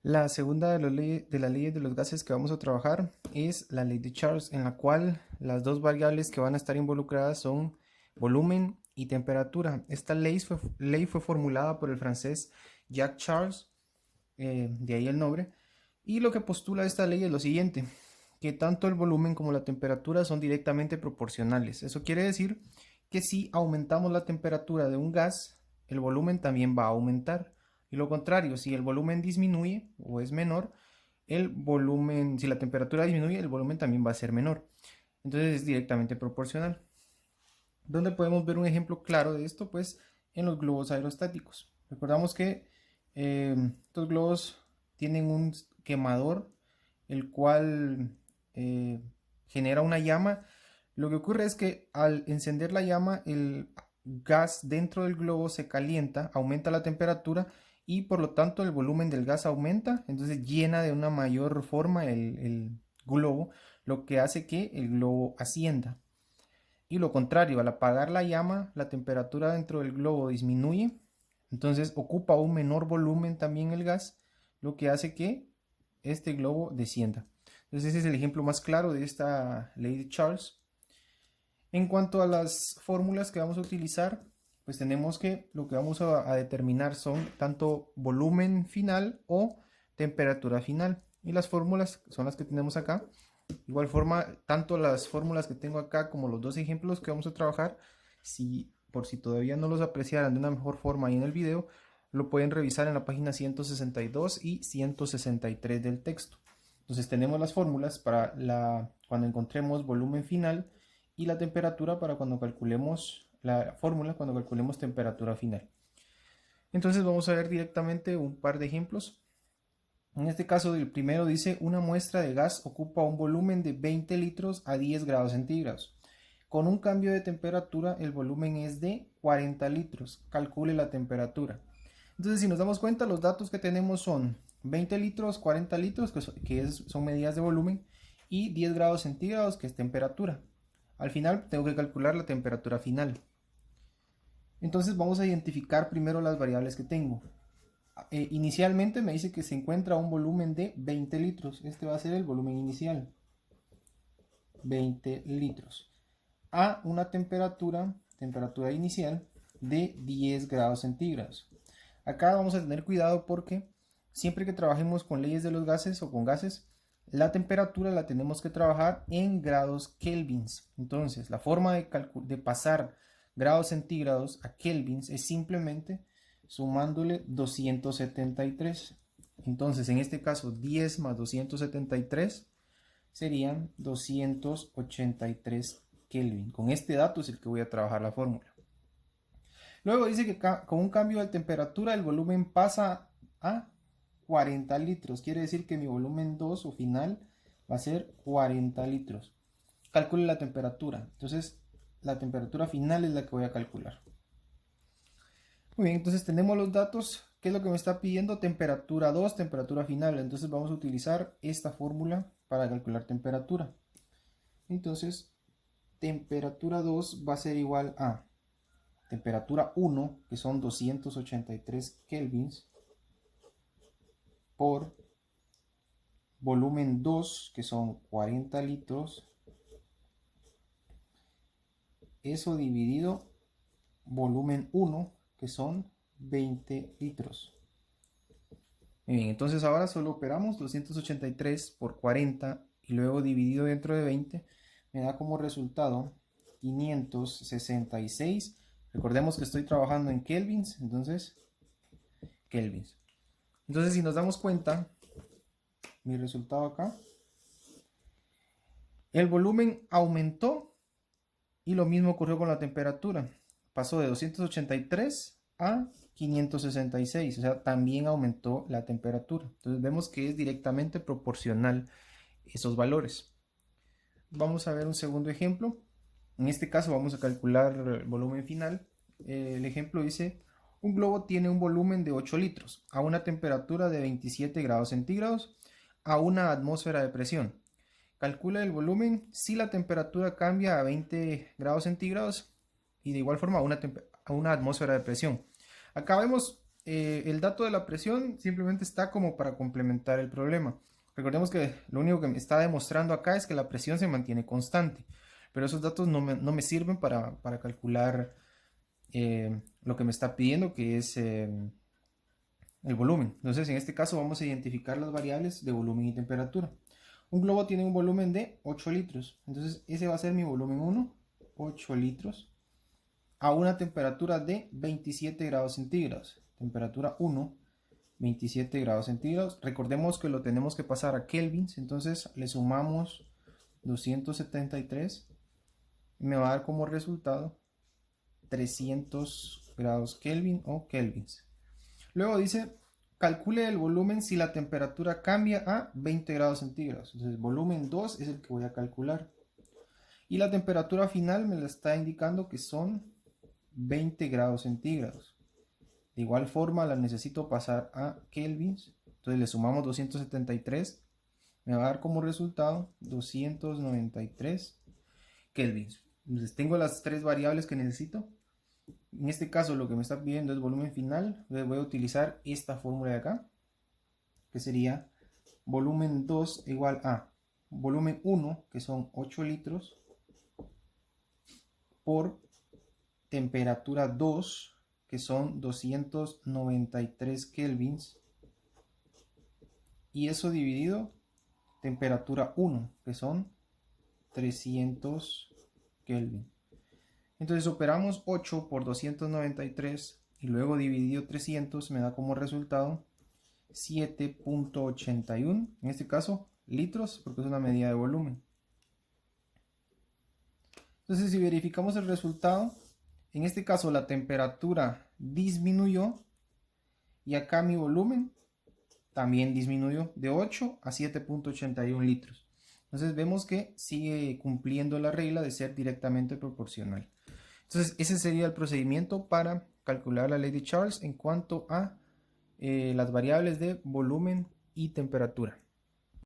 La segunda de las leyes de los gases que vamos a trabajar es la ley de Charles, en la cual las dos variables que van a estar involucradas son volumen y temperatura. Esta ley fue formulada por el francés Jacques Charles, de ahí el nombre, y lo que postula esta ley es lo siguiente, que tanto el volumen como la temperatura son directamente proporcionales. Eso quiere decir que si aumentamos la temperatura de un gas, el volumen también va a aumentar. Y lo contrario, si el volumen disminuye o es menor, si la temperatura disminuye, el volumen también va a ser menor. Entonces es directamente proporcional. ¿Dónde podemos ver un ejemplo claro de esto? Pues en los globos aerostáticos. Recordamos que estos globos tienen un quemador, el cual eh, genera una llama. Lo que ocurre es que al encender la llama, el gas dentro del globo se calienta, aumenta la temperatura y por lo tanto el volumen del gas aumenta, entonces llena de una mayor forma el globo, lo que hace que el globo ascienda. Y lo contrario, al apagar la llama, la temperatura dentro del globo disminuye, entonces ocupa un menor volumen también el gas, lo que hace que este globo descienda. Entonces ese es el ejemplo más claro de esta ley de Charles. En cuanto a las fórmulas que vamos a utilizar, pues tenemos que lo que vamos a determinar son tanto volumen final o temperatura final. Y las fórmulas son las que tenemos acá. Igual forma, tanto las fórmulas que tengo acá como los dos ejemplos que vamos a trabajar, por si todavía no los apreciaran de una mejor forma ahí en el video, lo pueden revisar en la página 162 y 163 del texto. Entonces tenemos las fórmulas para cuando encontremos volumen final y la temperatura para cuando calculemos la fórmula, cuando calculemos temperatura final. Entonces vamos a ver directamente un par de ejemplos. En este caso, el primero dice, una muestra de gas ocupa un volumen de 20 litros a 10 grados centígrados. Con un cambio de temperatura, el volumen es de 40 litros. Calcule la temperatura. Entonces, si nos damos cuenta, los datos que tenemos son 20 litros, 40 litros, son medidas de volumen, y 10 grados centígrados, que es temperatura. Al final, tengo que calcular la temperatura final. Entonces, vamos a identificar primero las variables que tengo. Inicialmente me dice que se encuentra un volumen de 20 litros. Este va a ser el volumen inicial. 20 litros. A una temperatura inicial de 10 grados centígrados. Acá vamos a tener cuidado porque siempre que trabajemos con leyes de los gases o con gases, la temperatura la tenemos que trabajar en grados kelvins. Entonces, la forma de pasar grados centígrados a kelvins es simplemente sumándole 273. Entonces, en este caso, 10 más 273 serían 283 Kelvin. Con este dato es el que voy a trabajar la fórmula. Luego dice que con un cambio de temperatura el volumen pasa a 40 litros. Quiere decir que mi volumen 2 o final va a ser 40 litros. Calcule la temperatura. Entonces, la temperatura final es la que voy a calcular. Muy bien, entonces tenemos los datos. ¿Qué es lo que me está pidiendo? Temperatura 2, temperatura final. Entonces vamos a utilizar esta fórmula para calcular temperatura. Entonces, temperatura 2 va a ser igual a temperatura 1, que son 283 kelvins, por volumen 2, que son 40 litros. Eso dividido volumen 1, que son 20 litros. Muy bien, entonces ahora solo operamos 283 por 40 y luego dividido dentro de 20 me da como resultado 566. Recordemos que estoy trabajando en kelvins, entonces kelvins. Entonces si nos damos cuenta, mi resultado acá, el volumen aumentó y lo mismo ocurrió con la temperatura. Pasó de 283 a 566, o sea, también aumentó la temperatura. Entonces vemos que es directamente proporcional esos valores. Vamos a ver un segundo ejemplo. En este caso vamos a calcular el volumen final. El ejemplo dice, un globo tiene un volumen de 8 litros a una temperatura de 27 grados centígrados a una atmósfera de presión. Calcula el volumen si la temperatura cambia a 20 grados centígrados y de igual forma a una atmósfera de presión. Acá vemos el dato de la presión simplemente está como para complementar el problema. Recordemos que lo único que me está demostrando acá es que la presión se mantiene constante, pero esos datos no me sirven para calcular lo que me está pidiendo, que es el volumen. Entonces, en este caso vamos a identificar las variables de volumen y temperatura. Un globo tiene un volumen de 8 litros, entonces ese va a ser mi volumen 1, 8 litros, a una temperatura de 27 grados centígrados. Temperatura 1, 27 grados centígrados. Recordemos que lo tenemos que pasar a kelvins, entonces le sumamos 273 y me va a dar como resultado 300 grados Kelvin o kelvins. Luego dice, calcule el volumen si la temperatura cambia a 20 grados centígrados. Entonces, volumen 2 es el que voy a calcular. Y la temperatura final me la está indicando que son 20 grados centígrados. De igual forma, la necesito pasar a kelvins. Entonces, le sumamos 273. Me va a dar como resultado 293 kelvins. Entonces, tengo las tres variables que necesito. En este caso lo que me está pidiendo es volumen final. Voy a utilizar esta fórmula de acá, que sería volumen 2 igual a volumen 1, que son 8 litros, por temperatura 2, que son 293 kelvins, y eso dividido temperatura 1, que son 300 kelvin. Entonces operamos 8 por 293 y luego dividido 300 me da como resultado 7.81, en este caso litros, porque es una medida de volumen. Entonces, si verificamos el resultado, en este caso la temperatura disminuyó y acá mi volumen también disminuyó de 8 a 7.81 litros. Entonces vemos que sigue cumpliendo la regla de ser directamente proporcional. Entonces ese sería el procedimiento para calcular la ley de Charles en cuanto a las variables de volumen y temperatura.